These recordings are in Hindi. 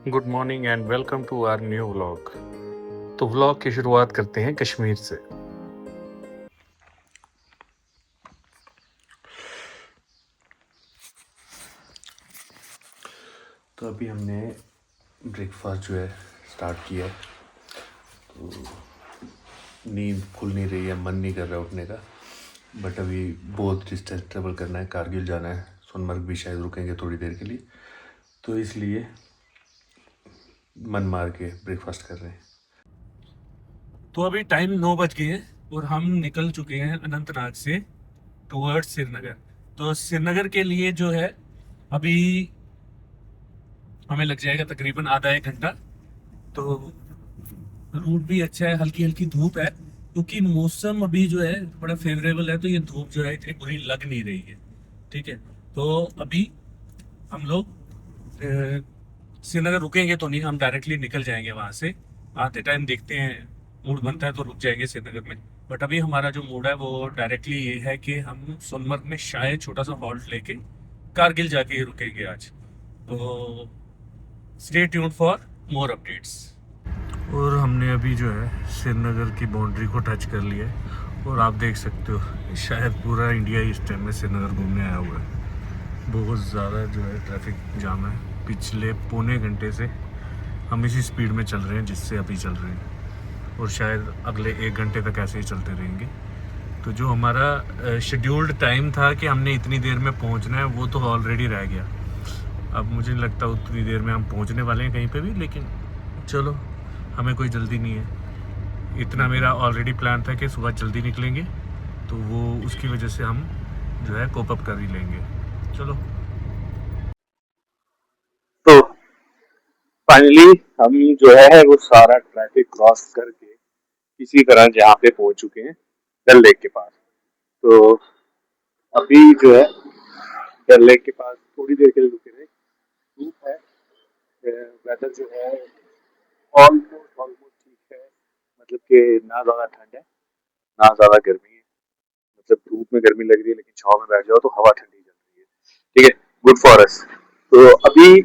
Good morning and welcome to our new vlog. तो व्लॉग की शुरुआत करते हैं कश्मीर से। तो अभी हमने ब्रेकफास्ट जो है स्टार्ट किया है। तो नींद खुल नहीं रही है, मन नहीं कर रहा उठने का, बट अभी बहुत डिस्टेंस ट्रेवल करना है, कारगिल जाना है, सोनमर्ग भी शायद रुकेंगे थोड़ी देर के लिए, तो इसलिए मन मार के ब्रेकफास्ट कर रहे हैं। तो अभी टाइम 9 बज गए हैं और हम निकल चुके हैं अनंतनाग से टुवर्ड्स श्रीनगर। तो श्रीनगर के लिए जो है अभी हमें लग जाएगा तकरीबन आधा एक घंटा। तो रूट भी अच्छा है, हल्की हल्की धूप है क्योंकि मौसम अभी जो है बड़ा फेवरेबल है, तो ये धूप जो है इतनी बुरी लग नहीं रही है। ठीक है, तो अभी हम लोग श्रीनगर रुकेंगे तो नहीं, हम डायरेक्टली निकल जाएंगे वहां से। आते टाइम देखते हैं, मूड बनता है तो रुक जाएंगे श्रीनगर में। बट अभी हमारा जो मूड है वो डायरेक्टली ये है कि हम सोनमर्ग में शायद छोटा सा हॉल्ट लेके कारगिल जाके ही रुकेंगे आज। तो stay tuned for more updates. और हमने अभी जो है श्रीनगर की बाउंड्री को टच कर लिया है और आप देख सकते हो शायद पूरा इंडिया इस टाइम में श्रीनगर घूमने आया हुआ है। बहुत ज़्यादा जो है ट्रैफिक जाम है। पिछले पौने घंटे से हम इसी स्पीड में चल रहे हैं जिससे अभी चल रहे हैं, और शायद अगले एक घंटे तक ऐसे ही चलते रहेंगे। तो जो हमारा शेड्यूल्ड टाइम था कि हमने इतनी देर में पहुंचना है वो तो ऑलरेडी रह गया। अब मुझे नहीं लगता उतनी देर में हम पहुंचने वाले हैं कहीं पे भी, लेकिन चलो, हमें कोई जल्दी नहीं है। इतना मेरा ऑलरेडी प्लान था कि सुबह जल्दी निकलेंगे, तो वो उसकी वजह से हम जो है कोप अप कर ही लेंगे। चलो। तो फाइनली हम जो है वो सारा ट्रैफिक क्रॉस करके किसी तरह यहाँ पे पहुंच चुके हैं, डल लेक के पास। तो अभी जो है डल लेक के पास थोड़ी देर के लिए रुके रहे। धूप है, वेदर जो है ऑलमोस्ट ऑलमोस्ट ठीक है। मतलब कि ना ज़्यादा ठंड है ना ज़्यादा गर्मी है। मतलब धूप में गर्मी लग रही है लेकिन छाँव में बैठ जाओ तो हवा ठंडी चल रही है। ठीक है, गुड फॉर अस। तो अभी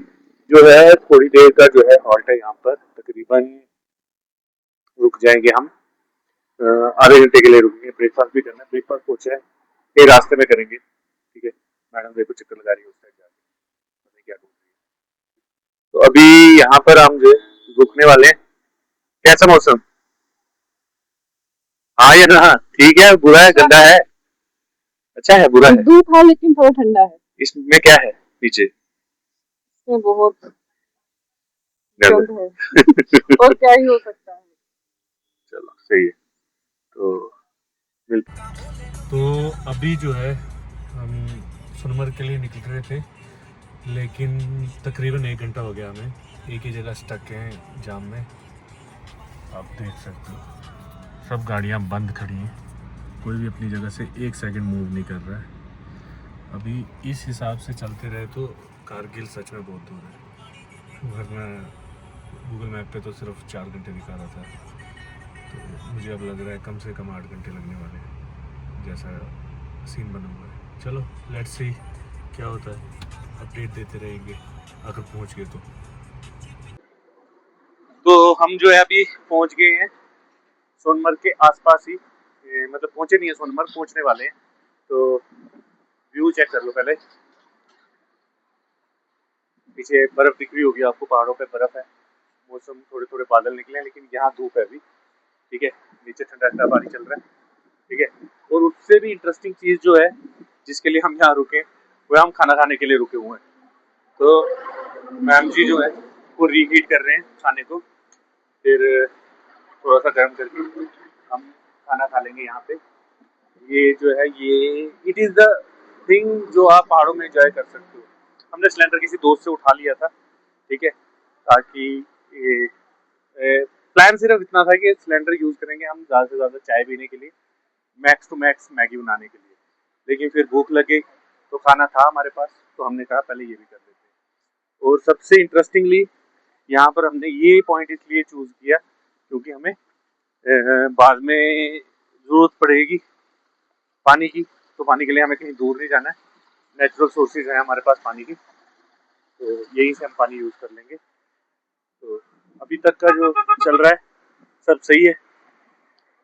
जो है थोड़ी देर का जो है हॉल्ट है यहाँ पर, तकरीबन रुक जाएंगे हम। आधे घंटे के लिए रुकेंगे, ब्रेकफास्ट भी करना है। ब्रेकफास्ट पहुंचे है ये रास्ते में करेंगे। ठीक है, मैडम देखो चक्कर लगा रही है उस साइड जाके, पता नहीं क्या ढूंढ रही है। तो अभी यहाँ पर हम जो रुकने वाले हैं। कैसा मौसम? हाँ या ना? ठीक है, बुरा है, गंदा है, अच्छा है, बुरा है? धूप है लेकिन थोड़ा ठंडा है। इसमें क्या है पीछे? इसमें बहुत गंदा गंध है। और क्या ही हो सकता है। चलो सही है। तो तो अभी जो है हम सोनमर्ग के लिए निकल रहे थे, लेकिन तकरीबन एक घंटा हो गया हमें एक ही जगह स्टक हैं जाम में। आप देख सकते हो सब गाड़ियां बंद खड़ी हैं, कोई भी अपनी जगह से एक सेकंड मूव नहीं कर रहा है। अभी इस हिसाब से चलते रहे तो कारगिल सच में बहुत दूर है, वरना गूगल मैप पे तो सिर्फ 4 घंटे दिखा रहा था। तो मुझे अब लग रहा है कम से कम 8 घंटे लगने वाले हैं, जैसा सीन बना हुआ है। चलो लेट्स सी क्या होता है, अपडेट देते रहेंगे अगर पहुंच गए तो हम जो है अभी पहुंच गए हैं सोनमर्ग के आसपास ही। मतलब पहुंचे नहीं है सोनमर्ग, पहुंचने वाले हैं। तो व्यू चेक कर लो पहले। पीछे बर्फ दिख रही होगी आपको, पहाड़ों पे बर्फ है। मौसम थोड़े थोड़े बादल निकले हैं लेकिन यहाँ धूप है अभी। ठीक है, नीचे ठंडा ठंडा पानी चल रहा है। ठीक है, और उससे भी इंटरेस्टिंग चीज जो है जिसके लिए हम यहाँ रुके, वो हम खाना खाने के लिए रुके हुए हैं। तो मैम जी जो है वो रीहीट कर रहे हैं खाने को, फिर थोड़ा सा गर्म करके हम खाना खा लेंगे यहाँ पे। ये जो है ये इट इज़ द थिंग जो आप पहाड़ों में एंजॉय कर सकते हो। हमने सिलेंडर किसी दोस्त से उठा लिया था। ठीक है, ताकि प्लान सिर्फ इतना था कि सिलेंडर यूज़ करेंगे हम ज़्यादा से ज़्यादा चाय पीने के लिए, मैक्स टू मैक्स मैगी बनाने के लिए। लेकिन फिर भूख लगी तो खाना था हमारे पास, तो हमने कहा पहले ये भी कर लेते हैं। और सबसे इंटरेस्टिंगली यहाँ पर हमने ये पॉइंट इसलिए चूज़ किया क्योंकि हमें बाद में ज़रूरत पड़ेगी पानी की। तो पानी के लिए हमें कहीं दूर नहीं जाना है, नेचुरल सोर्सेज है हमारे पास पानी की, तो यहीं से हम पानी यूज़ कर लेंगे। तो अभी तक का जो चल रहा है सब सही है,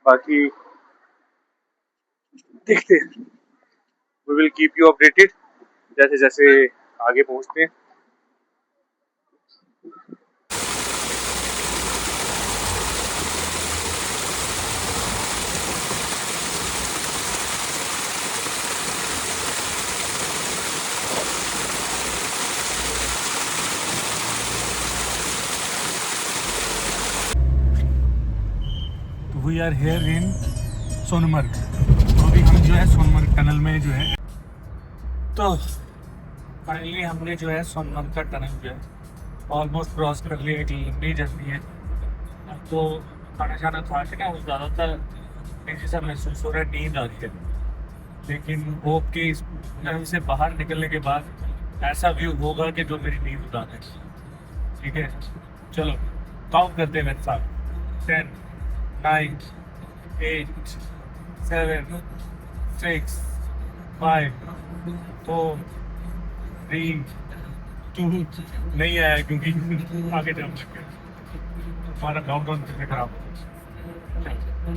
बाकी देखते हैं, we will keep you updated जैसे जैसे आगे पहुंचते हैं। We are here in Sonamarg. तो अभी हम जो है सोनमर्ग टनल में जो है, तो फाइनली हमने जो है सोनमर्ग का टनल जो है ऑलमोस्ट क्रॉस कर लिया। एक लंबी जर्नी है। अब तो खाना शाना खा के ना ज़्यादातर तेजी सा महसूस हो रहा है, नींद आ रही है। लेकिन होप कि इस टनल से बाहर निकलने के बाद ऐसा व्यू होगा कि जो मेरी नींद उड़ा दे। ठीक है, चलो काउंट करते हैं मेरे साथ। 10, 9, 8, 7, 6, 5, 4, 3, 2 नहीं आया क्योंकि आगे जम लग गया। हमारा काउंट डाउन कितने खराब हो।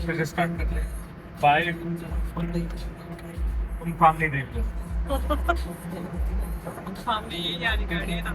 फिर से स्टार्ट करते हैं। 5, तुम सामने देख लो। सामने ये यानी गाड़ी है ना।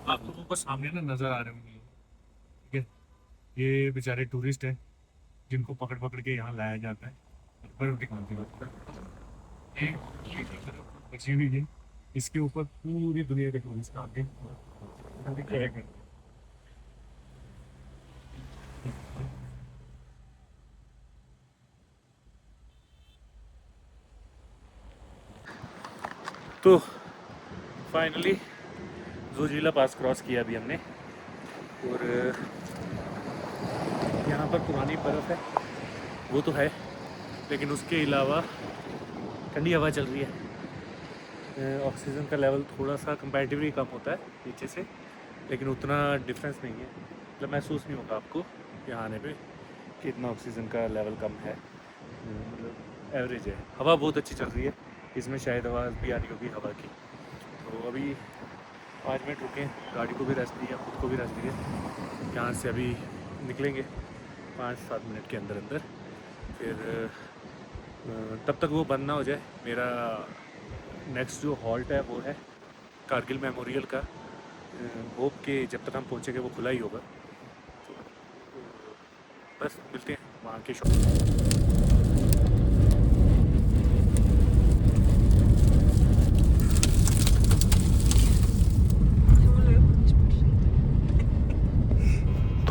आप लोगों को सामने ना नजर आ रहे होंगे, ठीक है, ये बेचारे टूरिस्ट हैं जिनको पकड़ पकड़ के यहाँ लाया जाता है। बर्फ दिखाती है ये तरफ बची हुई है, इसके ऊपर पूरी दुनिया के टूरिस्ट आके क्या करते हैं। तो फाइनली जोजिला पास क्रॉस किया अभी हमने, और यहाँ पर पुरानी बर्फ़ है वो तो है, लेकिन उसके अलावा ठंडी हवा चल रही है। ऑक्सीजन का लेवल थोड़ा सा कंपैरेटिवली कम होता है नीचे से, लेकिन उतना डिफरेंस नहीं है, मतलब महसूस नहीं होगा आपको यहाँ आने पे कि इतना ऑक्सीजन का लेवल कम है, मतलब एवरेज है। हवा बहुत अच्छी चल रही है, इसमें शायद आवाज़ भी आ रही होगी हवा की। तो अभी 5 मिनट रुके, गाड़ी को भी रेस्ट दिया, खुद को भी रेस्ट दिया। यहाँ से अभी निकलेंगे 5-7 मिनट के अंदर अंदर, फिर तब तक वो बंद ना हो जाए। मेरा नेक्स्ट जो हॉल्ट है वो है कारगिल मेमोरियल का। होप कि जब तक हम पहुँचेंगे वो खुला ही होगा। तो बस मिलते हैं वहाँ के शॉप।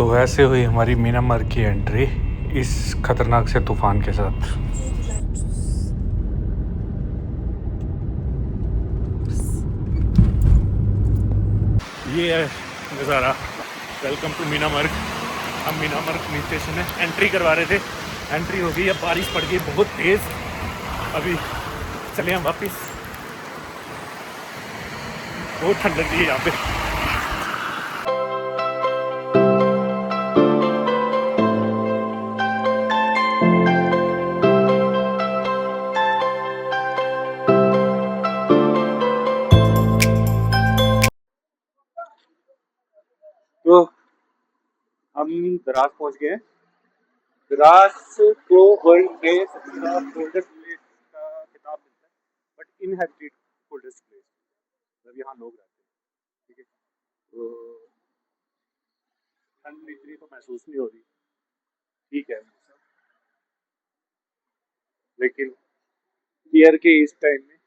तो ऐसे हुई हमारी मीनामर की एंट्री इस खतरनाक से तूफान के साथ। ये है नज़ारा। Welcome to Minamarg. हम मीनामर्ग पुलिस स्टेशन है, एंट्री करवा रहे थे, एंट्री हो गई। अब बारिश पड़ गई बहुत तेज़। अभी चले हम वापस। बहुत ठंड लग रही है यहाँ पे। तो हम द्रास पहुंच गए हैं। द्रास को वर्ल्ड में सबसे ज्यादा कोल्डेस्ट प्लेस का खिताब मिलता है, बट इनहेबिटेड कोल्डेस्ट प्लेस, मतलब यहाँ लोग रहते हैं। ठीक है, तो ठंड इतनी तो महसूस नहीं हो रही, ठीक है, लेकिन ईयर के इस टाइम में,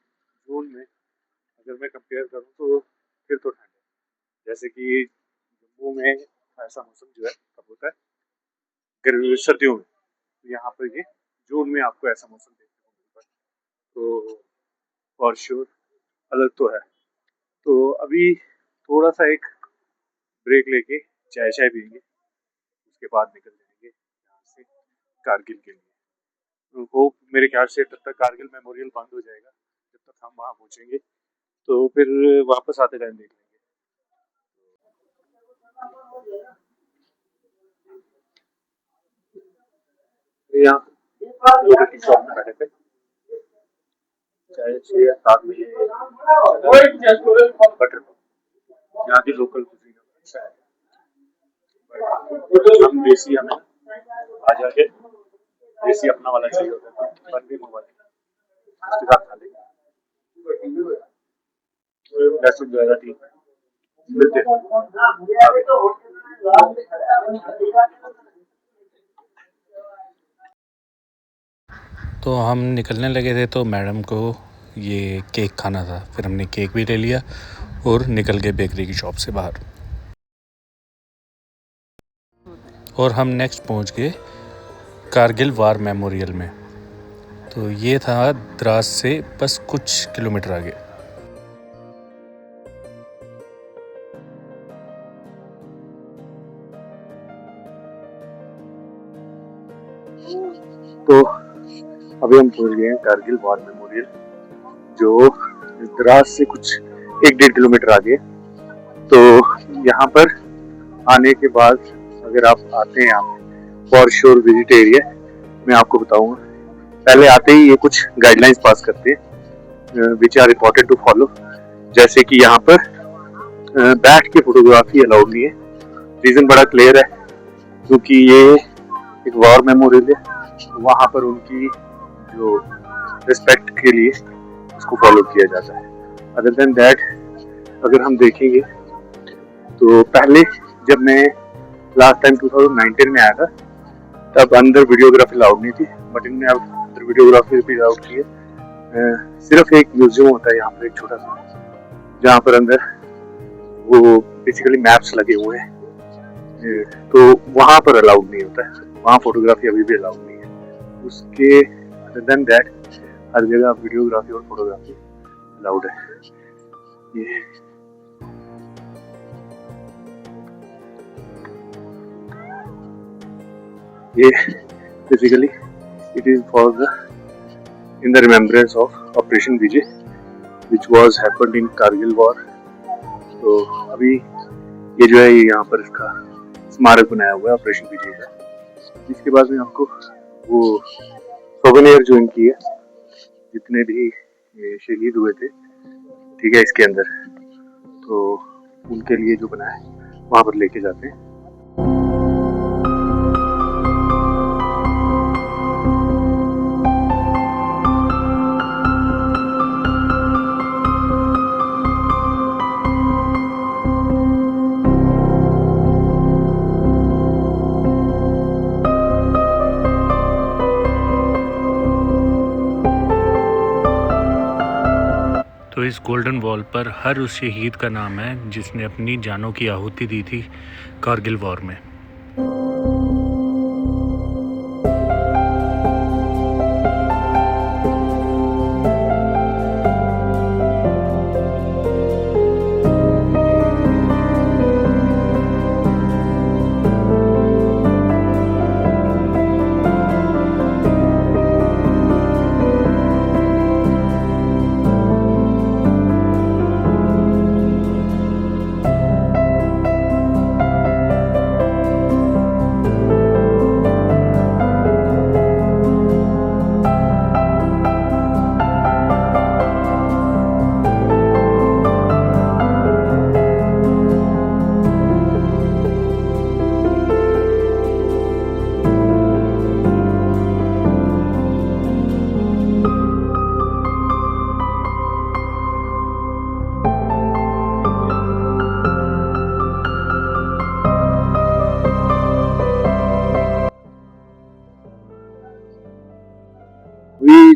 जून में, अगर मैं कंपेयर करूँ तो फिर तो ठंड है। जैसे कि जम्मू में ऐसा मौसम जो है कब होता है, सर्दियों में, तो यहाँ पर ये जून में आपको ऐसा मौसम देखने को मिलता है। तो फॉर श्योर अलग तो है। तो अभी थोड़ा सा एक ब्रेक लेके चाय चाय पियेंगे, उसके बाद निकल जाएंगे यहाँ से कारगिल के लिए। वो मेरे ख्याल से तब तक कारगिल मेमोरियल बंद हो जाएगा, जब तक हम वहाँ पहुँचेंगे। तो फिर वापस आते टाइम देख लेंगे। यहाँ लोगों की शॉप में बैठे थे, चाय से साथ में बटर, यहाँ की लोकल कुजीन अच्छा है। हम देसी, हमें आ जाके देसी अपना वाला चाहिए होता है, बंदी मोबाइल उसके साथ खा लेंगे। That's it, ज्यादा ठीक है। मिलते हैं। तो हम निकलने लगे थे तो मैडम को ये केक खाना था, फिर हमने केक भी ले लिया और निकल गए बेकरी की शॉप से बाहर। और हम नेक्स्ट पहुंच गए कारगिल वार मेमोरियल में। तो ये था द्रास से बस कुछ किलोमीटर आगे। तो अभी हम पहुंच गए हैं कारगिल वार मेमोरियल, जो द्रास से कुछ 1-1.5 किलोमीटर आगे। तो यहाँ पर आने के बाद अगर आप आते हैं यहाँ फॉर श्योर विजिट एरिया, मैं आपको बताऊंगा। पहले आते ही ये कुछ गाइडलाइंस पास करते हैं which are important to follow. जैसे कि यहाँ पर बैठ के फोटोग्राफी अलाउड नहीं है। रीजन बड़ा क्लियर है, क्योंकि ये एक वॉर मेमोरियल है, वहाँ पर उनकी जो रिस्पेक्ट के लिए उसको फॉलो किया जाता है। अदर देन दैट अगर हम देखेंगे तो पहले जब मैं लास्ट टाइम 2019 में आया था, तब अंदर वीडियोग्राफी अलाउड नहीं थी, बट इनने अब अंदर वीडियोग्राफी भी अलाउड की है। सिर्फ एक म्यूजियम होता है यहाँ पर, एक छोटा सा, जहाँ पर अंदर वो बेसिकली मैप्स लगे हुए हैं, तो वहाँ पर अलाउड नहीं होता है, वहाँ फोटोग्राफी अभी भी अलाउड नहीं है। उसके अदर देन दैट हर जगह वीडियोग्राफी और फोटोग्राफी अलाउड है। ये basically it is for the in the remembrance of operation Vijay which was happened in Kargil war. तो अभी ये जो है यहाँ पर इसका स्मारक बनाया हुआ है ऑपरेशन विजय का। इसके बाद में आपको वो सोवेनियर जो इनकी है, जितने भी शहीद हुए थे, ठीक है, इसके अंदर, तो उनके लिए जो बना है वहाँ पर लेके जाते हैं। तो इस गोल्डन वॉल पर हर उस शहीद का नाम है जिसने अपनी जानों की आहुति दी थी कारगिल वॉर में।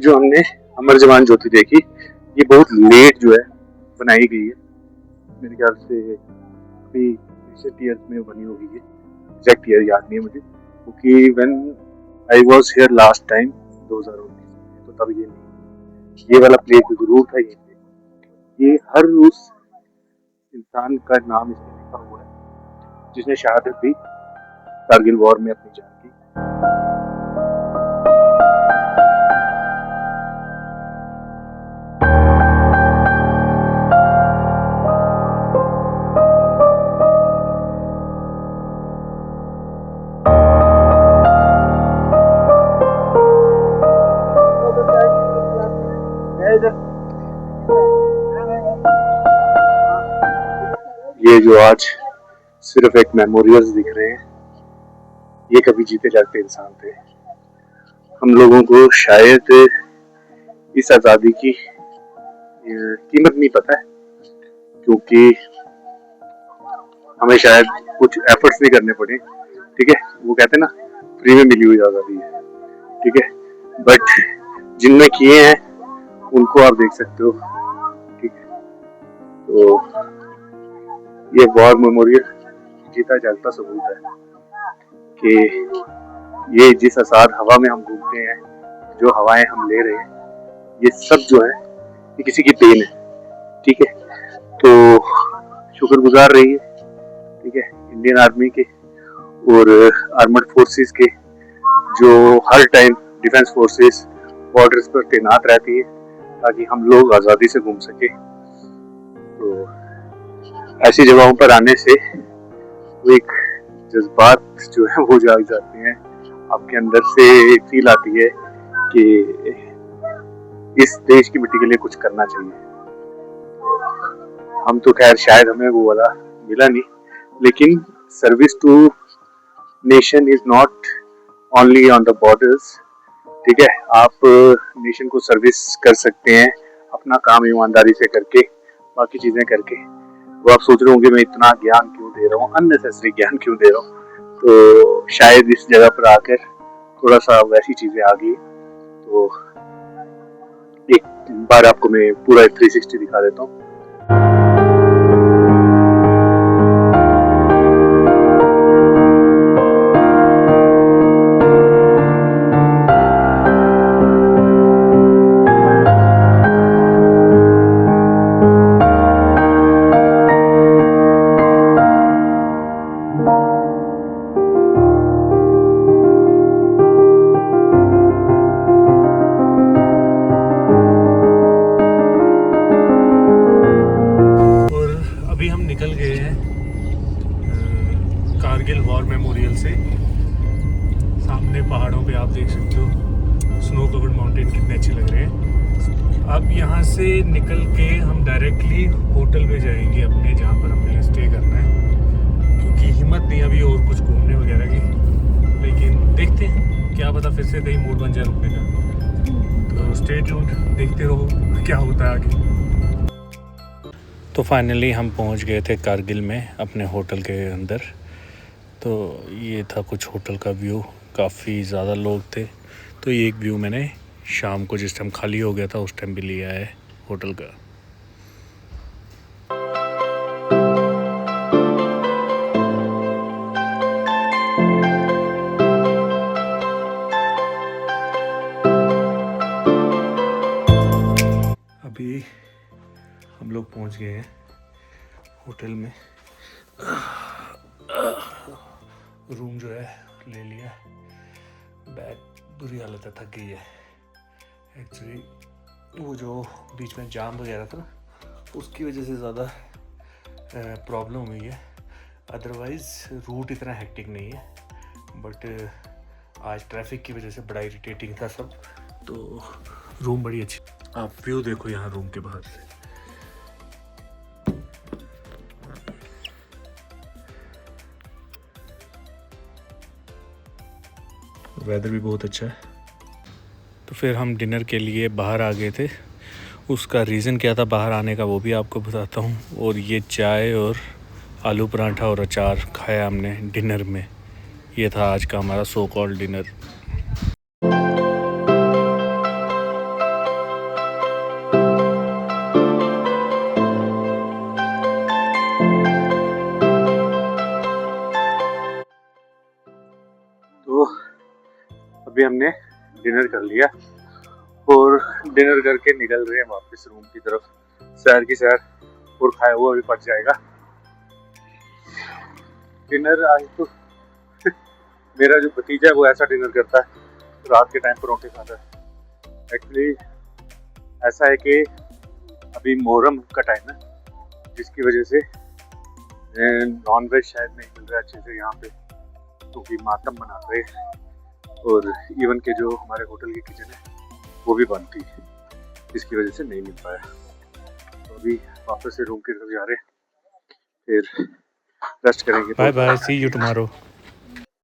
जो हमने अमर जवान ज्योति देखी, ये बहुत लेट जो है बनाई गई है। मेरे ख्याल से अभी रिसेंट ईयर्स में बनी होगी ये, एग्जैक्ट ईयर याद नहीं है मुझे, क्योंकि when I was here last time 2019 तो तब ये नहीं, ये वाला प्लेस जरूर था। ये हर उस इंसान का नाम इसमें लिखा हुआ है जिसने शहादत दी कारगिल वॉर में अपनी जान की। ये जो आज सिर्फ एक मेमोरियल्स दिख रहे हैं, ये कभी जीते जागते इंसान थे। हम लोगों को शायद इस आज़ादी की कीमत नहीं पता है, क्योंकि हमें शायद कुछ एफर्ट्स नहीं करने पड़े। ठीक है, वो कहते हैं ना फ्री में मिली हुई आज़ादी है, ठीक है, बट जिनने किए हैं उनको आप देख सकते हो। ठीक है, तो ये वॉर मेमोरियल जीता जागता सबूत है कि ये जिस आसाद हवा में हम घूमते हैं, जो हवाएं हम ले रहे हैं, ये सब जो है ये किसी की देन है। ठीक है, तो शुक्रगुजार रहिए, ठीक है, इंडियन आर्मी के और आर्मर्ड फोर्सेस के, जो हर टाइम डिफेंस फोर्सेस बॉर्डर्स पर तैनात रहती है ताकि हम लोग आज़ादी से घूम सके। तो ऐसी जगहों पर आने से वो एक जज्बात जो है वो जाग जाते हैं, आपके अंदर से एक फील आती है कि इस देश की मिट्टी के लिए कुछ करना चाहिए। हम तो खैर शायद हमें वो वाला मिला नहीं, लेकिन service to nation is not only on the borders. ठीक है, आप नेशन को सर्विस कर सकते हैं अपना काम ईमानदारी से करके, बाकी चीजें करके। तो आप सोच रहे होंगे मैं इतना ज्ञान क्यों दे रहा हूँ, अननेसेसरी ज्ञान क्यों दे रहा हूँ, तो शायद इस जगह पर आकर थोड़ा सा वैसी चीजें आ गई। तो एक बार आपको मैं पूरा 360 दिखा देता हूँ। निकल गए हैं कारगिल वॉर मेमोरियल से। सामने पहाड़ों पे आप देख सकते हो स्नो कवर्ड माउंटेन कितने अच्छे लग रहे हैं। अब यहाँ से निकल के हम डायरेक्टली होटल पे जाएंगे अपने, जहाँ पर हमें स्टे करना है, क्योंकि हिम्मत नहीं अभी और कुछ घूमने वगैरह की, लेकिन देखते हैं, क्या पता फिर से कहीं मूड बन जाए रुकने का। तो स्टे ट्यून्ड, देखते रहो क्या होता है आगे। तो फाइनली हम पहुंच गए थे कारगिल में अपने होटल के अंदर। तो ये था कुछ होटल का व्यू, काफ़ी ज़्यादा लोग थे। तो ये एक व्यू मैंने शाम को जिस टाइम खाली हो गया था उस टाइम भी लिया है होटल का। अभी हम लोग पहुंच गए हैं होटल में। रूम जो है ले लिया, बैग बुरी हालत है, थक गई है एक्चुअली। वो जो बीच में जाम वगैरह था उसकी वजह से ज़्यादा प्रॉब्लम हुई है, अदरवाइज़ रूट इतना हेक्टिक नहीं है, बट आज ट्रैफिक की वजह से बड़ा इरिटेटिंग था सब। तो रूम बड़ी अच्छी, आप व्यू देखो यहाँ रूम के बाहर से। वेदर भी बहुत अच्छा है। तो फिर हम डिनर के लिए बाहर आ गए थे। उसका रीज़न क्या था बाहर आने का वो भी आपको बताता हूँ। और ये चाय और आलू पराठा और अचार खाया हमने डिनर में। ये था आज का हमारा सो कॉल्ड डिनर। अभी हमने डिनर कर लिया और डिनर करके निकल रहे हैं वापस रूम की तरफ। सैर की सैर और खाया हुआ भी पच जाएगा। डिनर आज तो मेरा जो भतीजा है वो ऐसा डिनर करता है, रात के टाइम परोंठे खाता है। एक्चुअली ऐसा है कि अभी मोहर्रम का टाइम है, जिसकी वजह से नॉन वेज शायद नहीं मिल रहा है अच्छे से यहाँ पे, क्योंकि मातम मना रहे और इवन के जो हमारे होटल की किचन है वो भी बंद थी, जिसकी वजह से नहीं मिल पाया। तो अभी वापस से रूम की तरफ जा रहे हैं, फिर रेस्ट करेंगे। Bye bye, see you tomorrow.